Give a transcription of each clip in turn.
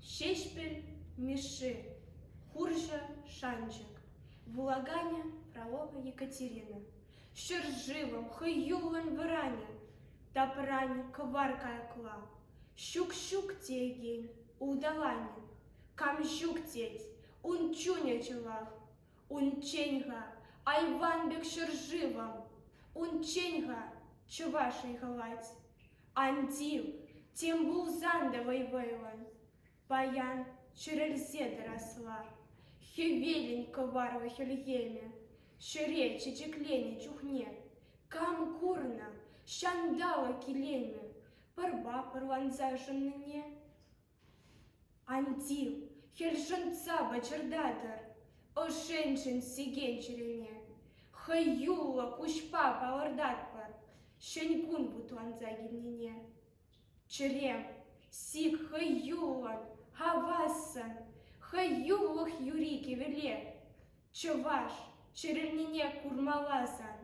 Щещпель миши, хуржа шанчик, в улагане Фролова Екатерина. Щерживом, хаюлен вране, та пране кваркая кла. Щук-щук тегень, удалане, камщук теть, ун чуня челах, ун ченьга, айванбек щерживом, ун ченьга, чувашей гладь. Андил, тем булзандовой вейлан, баян черельзе доросла, хевелень коварва хельеме, щеречи чеклени чухне, кам курна, щандала килеме, парба парланзажен мне. Андил, хельженца бачердатор, ошеншен сиген черене, хаюла кушпа палардатпар, щенькун бутуанза гимнине. Черем, сик хаюлан, хавасан, хаюлах юрики веле, чуваш, черельнине курмаласан,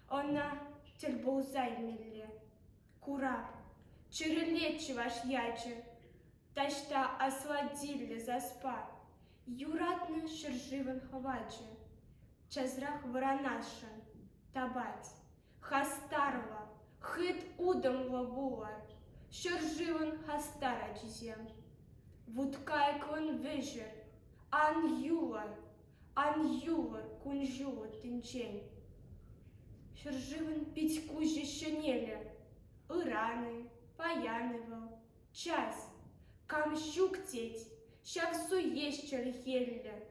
она тельбоузай милле. Кураб, череле чуваш яче, ташта осладили заспа, юратны щерживен хаваче, чазрах воронашен, табать, хастарла, хит удом лабуар, щерживен хастара чизем. Вудкай кон вижер, ан юлар кунжула тинчень. Щерживен пить кужи щенеле, ираны, паянывал, час, кам щук теть, щавсу ещер хелле,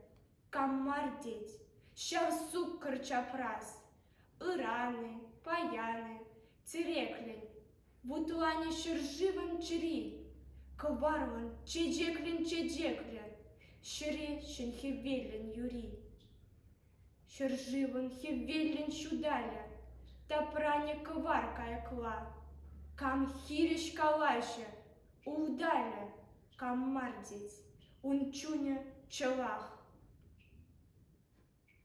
кам мардеть, щавсу корчапрас, ираны, паяны, тереклень, вутлане щерживен чери, коварлан чедеклин, щере щен хевелен юри. Щерживен хевелен чудаля, та пране коваркая кла, кам хириш калаще, увдаля, кам мардеть, унчуня челах.